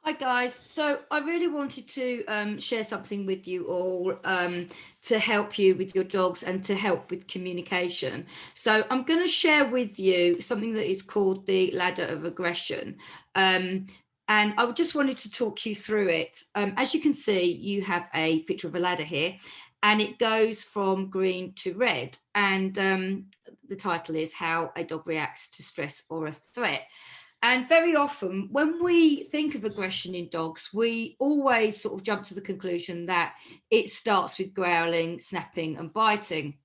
Hi guys, so I really wanted to share something with you all to help you with your dogs and to help with communication. So I'm going to share with you something that is called the Ladder of Aggression. Um, and I just wanted to talk you through it. As you can see, you have a picture of a ladder here, and it goes from green to red. And the title is How a Dog Reacts to Stress or a Threat. And very often, when we think of aggression in dogs, we always sort of jump to the conclusion that it starts with growling, snapping, and biting.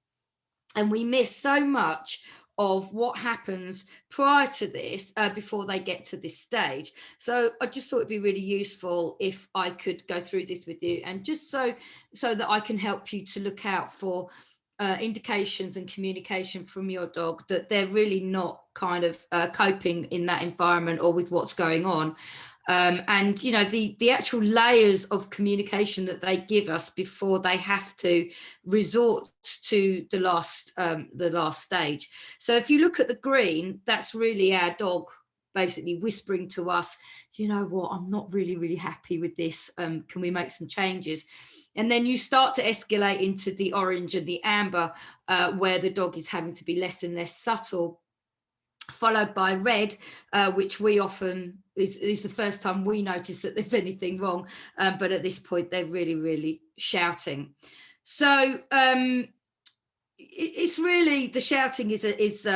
And we miss so much of what happens prior to this before they get to this stage. So I just thought it'd be really useful if I could go through this with you, and just so that I can help you to look out for indications and communication from your dog that they're really not kind of coping in that environment or with what's going on. And you know, the actual layers of communication that they give us before they have to resort to the last stage. So if you look at the green, that's really our dog basically whispering to us, you know what, I'm not really happy with this, can we make some changes? And then you start to escalate into the orange and the amber, where the dog is having to be less and less subtle, followed by red, which we often is the first time we notice that there's anything wrong. But at this point, they're really shouting. So it's really, the shouting is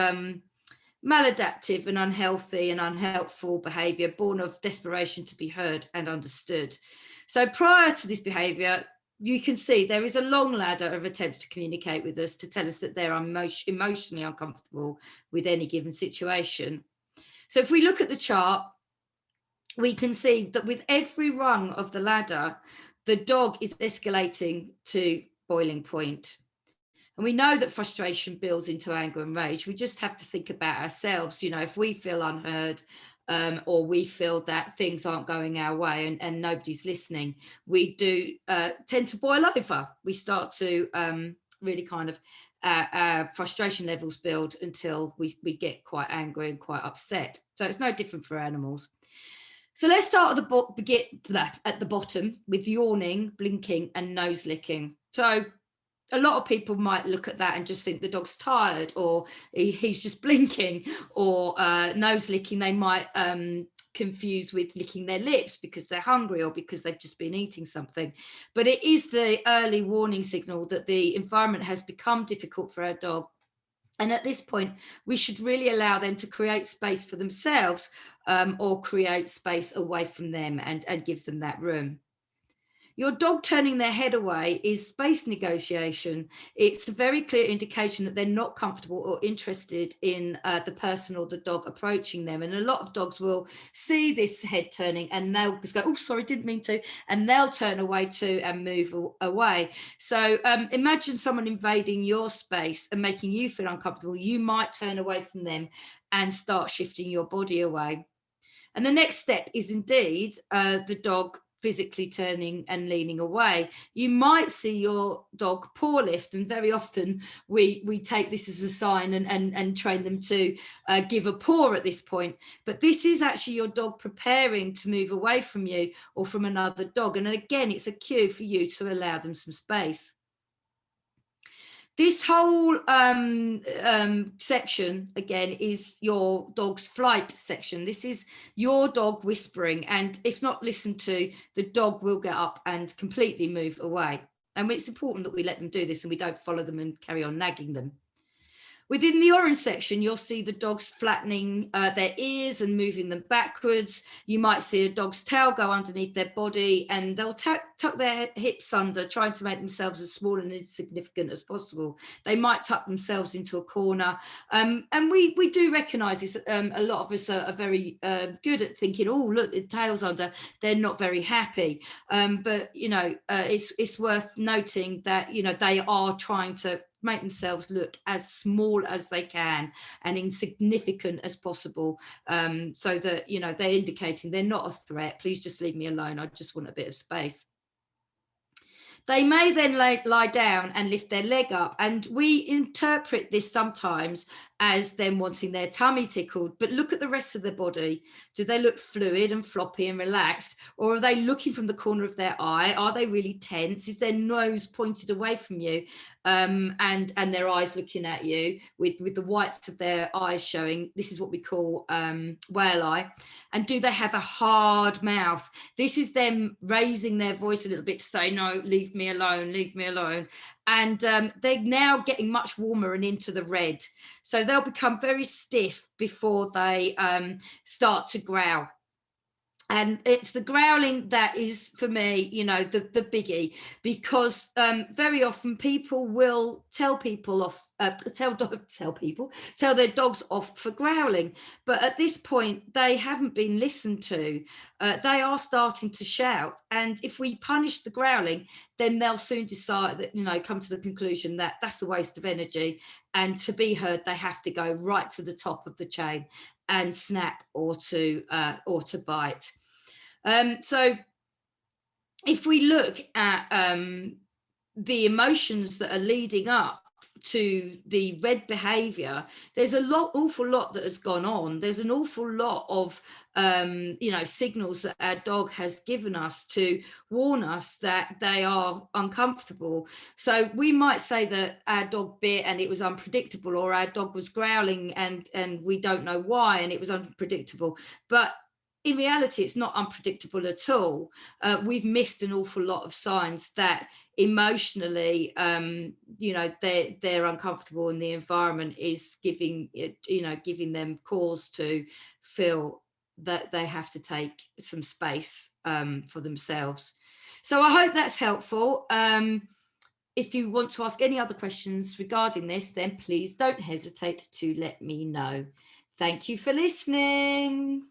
maladaptive and unhealthy and unhelpful behaviour, born of desperation to be heard and understood. So prior to this behaviour, you can see there is a long ladder of attempts to communicate with us, to tell us that they're emotionally uncomfortable with any given situation. So if we look at the chart, we can see that with every rung of the ladder, the dog is escalating to boiling point. And we know that frustration builds into anger and rage. We just have to think about ourselves. You know, if we feel unheard, or we feel that things aren't going our way, and nobody's listening, we do tend to boil over. We start to really kind of, our frustration levels build until we get quite angry and quite upset. So it's no different for animals. So let's start at the bottom with yawning, blinking, and nose licking. So a lot of people might look at that and just think the dog's tired, or he's just blinking, or nose licking they might confuse with licking their lips because they're hungry or because they've just been eating something. But it is the early warning signal that the environment has become difficult for our dog. And at this point, we should really allow them to create space for themselves, or create space away from them, and give them that room. Your dog turning their head away is space negotiation. It's a very clear indication that they're not comfortable or interested in the person or the dog approaching them. And a lot of dogs will see this head turning and they'll just go, oh, sorry, didn't mean to. And they'll turn away too and move away. So imagine someone invading your space and making you feel uncomfortable. You might turn away from them and start shifting your body away. And the next step is indeed the dog physically turning and leaning away. You might see your dog paw lift, and very often we take this as a sign and train them to give a paw at this point. But this is actually your dog preparing to move away from you or from another dog. And again, it's a cue for you to allow them some space. This whole section, again, is your dog's flight section. This is your dog whispering, and if not listened to, the dog will get up and completely move away. And it's important that we let them do this and we don't follow them and carry on nagging them. Within the orange section, you'll see the dogs flattening their ears and moving them backwards. You might see a dog's tail go underneath their body, and they'll tuck their hips under, trying to make themselves as small and insignificant as possible. They might tuck themselves into a corner. And we do recognise this. A lot of us are very good at thinking, oh, look, the tail's under. They're not very happy. But, you know, it's worth noting that, you know, they are trying to make themselves look as small as they can and insignificant as possible, so that, you know, they're indicating they're not a threat. Please just leave me alone. I just want a bit of space. They may then lie down and lift their leg up, and we interpret this sometimes as them wanting their tummy tickled. But look at the rest of their body. Do they look fluid and floppy and relaxed, or are they looking from the corner of their eye? Are they really tense? Is their nose pointed away from you, and their eyes looking at you with the whites of their eyes showing? This is what we call whale eye. And do they have a hard mouth? This is them raising their voice a little bit to say, no, leave me alone, leave me alone. And they're now getting much warmer and into the red. So they'll become very stiff before they start to growl. And it's the growling that is, for me, the biggie, because very often people will tell their dogs off for growling. But at this point, they haven't been listened to. They are starting to shout. And if we punish the growling, then they'll soon decide that, come to the conclusion that that's a waste of energy. And to be heard, they have to go right to the top of the chain and snap or to bite. So if we look at the emotions that are leading up to the red behavior, there's awful lot that has gone on. There's an awful lot of signals that our dog has given us to warn us that they are uncomfortable. So we might say that our dog bit and it was unpredictable, or our dog was growling and we don't know why and it was unpredictable. But in reality, it's not unpredictable at all. We've missed an awful lot of signs that emotionally, they're uncomfortable, and the environment is giving them cause to feel that they have to take some space for themselves. So I hope that's helpful. If you want to ask any other questions regarding this, then please don't hesitate to let me know. Thank you for listening.